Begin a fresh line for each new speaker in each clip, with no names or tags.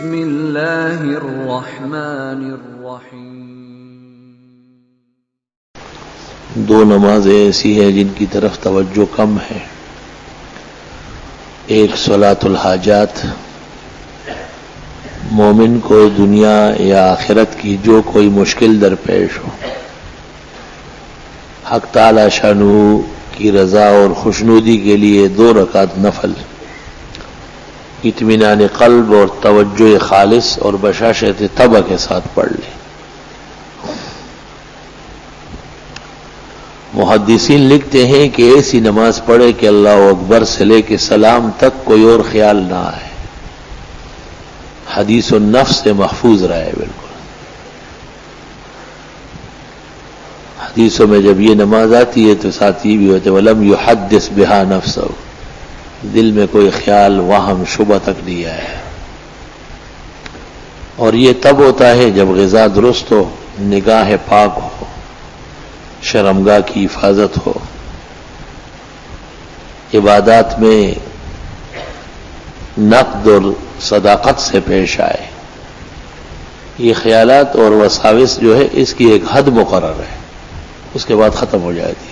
بسم اللہ الرحمن الرحیم۔
دو نمازیں ایسی ہیں جن کی طرف توجہ کم ہے، ایک صلاۃ الحاجات، مومن کو دنیا یا آخرت کی جو کوئی مشکل درپیش ہو، حق تعالی شانہ کی رضا اور خوشنودی کے لیے 2 رکعت نفل، اطمینان قلب اور توجہ خالص اور بشاشت طبع کے ساتھ پڑھ لیں۔ محدثین لکھتے ہیں کہ ایسی نماز پڑھے کہ اللہ اکبر سے لے کے سلام تک کوئی اور خیال نہ آئے، حدیث النفس سے محفوظ رہے بالکل۔ حدیثوں میں جب یہ نماز آتی ہے تو ساتھ یہ بھی ہوتے وَلَمْ يُحَدِّثْ بِهَا نَفْسَهُ، دل میں کوئی خیال وہم شبہ تک نہیں آیا۔ اور یہ تب ہوتا ہے جب غذا درست ہو، نگاہ پاک ہو، شرمگاہ کی حفاظت ہو، عبادات میں نقد اور صداقت سے پیش آئے۔ یہ خیالات اور وساوس جو ہے اس کی ایک حد مقرر ہے، اس کے بعد ختم ہو جاتی ہے۔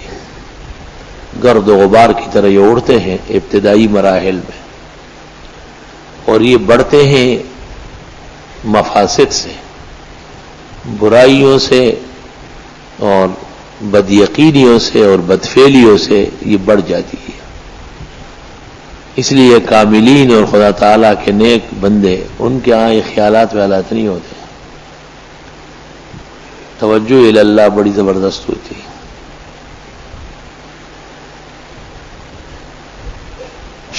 گرد و غبار کی طرح یہ اڑتے ہیں ابتدائی مراحل میں، اور یہ بڑھتے ہیں مفاسد سے، برائیوں سے اور بدیقینیوں سے اور بدفعلیوں سے یہ بڑھ جاتی ہے۔ اس لیے کاملین اور خدا تعالیٰ کے نیک بندے، ان کے ہاں یہ خیالات ویالات نہیں ہوتے، توجہ الی اللہ بڑی زبردست ہوتی ہے۔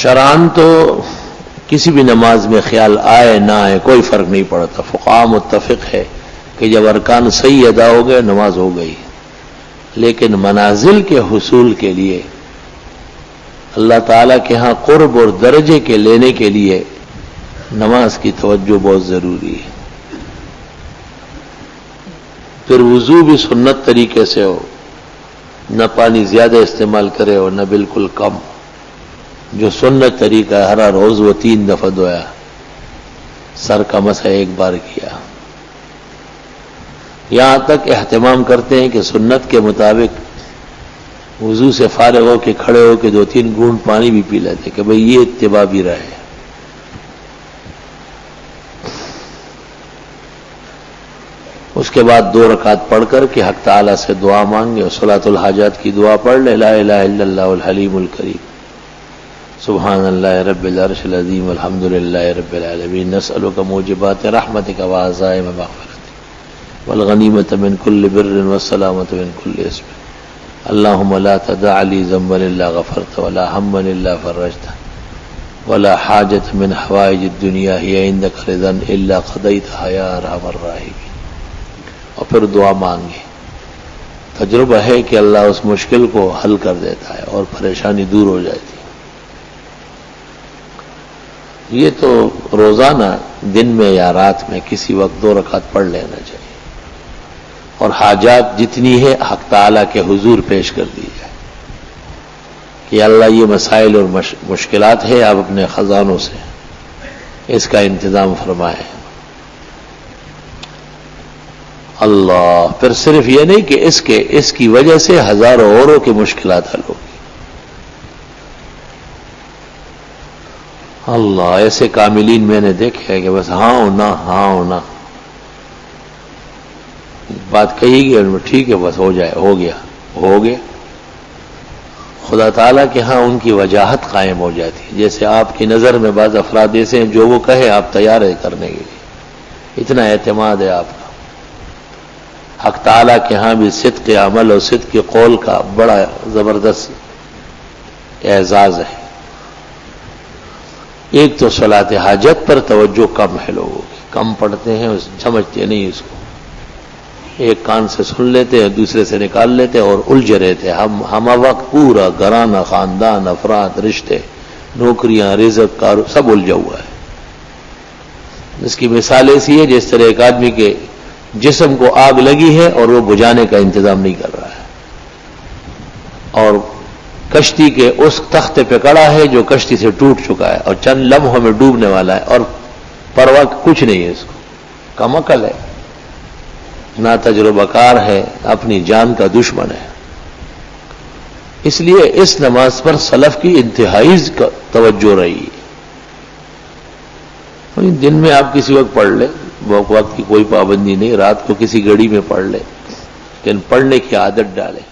شرعاً تو کسی بھی نماز میں خیال آئے نہ آئے کوئی فرق نہیں پڑتا، فقہاء متفق ہے کہ جب ارکان صحیح ادا ہو گئے نماز ہو گئی، لیکن منازل کے حصول کے لیے، اللہ تعالیٰ کے ہاں قرب اور درجے کے لینے کے لیے نماز کی توجہ بہت ضروری ہے۔ پھر وضو بھی سنت طریقے سے ہو، نہ پانی زیادہ استعمال کرے اور نہ بالکل کم، جو سنت طریقہ ہے ہر روز وہ 3 دفعہ دھویا، سر کا مسح 1 بار کیا۔ یہاں تک اہتمام کرتے ہیں کہ سنت کے مطابق وضو سے فارغ ہو کے کھڑے ہو کے 2-3 گھونٹ پانی بھی پی لیتے کہ بھئی یہ اتباع بھی رہے۔ اس کے بعد 2 رکعت پڑھ کر کے حق تعالی سے دعا مانگے اور صلاۃ الحاجات کی دعا پڑھ لے، لا الہ الا اللہ الحلیم الکریم، سبحان اللہ رب العرش العظیم، الحمد للہ رب العالمین، نسألک موجبات رحمتک وعزائم مغفرتک والغنیمۃ من کل بر والسلامۃ من کل اسم، اللہم لا تدع لی ذنبا الا غفرت ولا ہما الا فرجت ولا حاجۃ من حوائج الدنیا ہی عندک رضا الا قضیتها یا ارحم الراحمین۔ اور پھر دعا مانگے۔ تجربہ ہے کہ اللہ اس مشکل کو حل کر دیتا ہے اور پریشانی دور ہو جاتی ہے۔ یہ تو روزانہ دن میں یا رات میں کسی وقت 2 رکعت پڑھ لینا چاہیے، اور حاجات جتنی ہے حق تعالیٰ کے حضور پیش کر دی جائے کہ اللہ یہ مسائل اور مشکلات ہے، آپ اپنے خزانوں سے اس کا انتظام فرمائے۔ اللہ، پھر صرف یہ نہیں کہ اس کی وجہ سے ہزاروں اوروں کی مشکلات حل ہوگی۔ اللہ، ایسے کاملین میں نے دیکھے کہ بس ہاں ہونا ہاں ہونا، بات کہی گئی اور ٹھیک ہے بس ہو جائے، ہو گیا۔ خدا تعالیٰ کے ہاں ان کی وجاہت قائم ہو جاتی ہے۔ جیسے آپ کی نظر میں بعض افراد ایسے ہیں جو وہ کہے آپ تیار ہے کرنے کے لیے، اتنا اعتماد ہے آپ کا۔ حق تعالیٰ کے ہاں بھی صدق عمل اور صدق قول کا بڑا زبردست اعزاز ہے۔ ایک تو صلاۃ حاجت پر توجہ کم ہے، لوگوں کی کم پڑھتے ہیں، سمجھتے نہیں اس کو، ایک کان سے سن لیتے ہیں دوسرے سے نکال لیتے ہیں اور الجھے رہتے ہیں۔ ہم وقت پورا گھرانہ، خاندان، افراد، رشتے، نوکریاں، رزق، سب الجھا ہوا ہے۔ اس کی مثال ایسی ہے جس طرح ایک آدمی کے جسم کو آگ لگی ہے اور وہ بجھانے کا انتظام نہیں کر رہا ہے، اور کشتی کے اس تختے پہ کڑا ہے جو کشتی سے ٹوٹ چکا ہے اور چند لمحوں میں ڈوبنے والا ہے، اور پرواہ کچھ نہیں ہے اس کو، کم عقل ہے، نا تجربہ کار ہے، اپنی جان کا دشمن ہے. اس لیے اس نماز پر سلف کی انتہائی توجہ رہی. دن میں آپ کسی وقت پڑھ لیں، وقت کی کوئی پابندی نہیں، رات کو کسی گھڑی میں پڑھ لیں، لیکن پڑھنے کی عادت ڈالیں.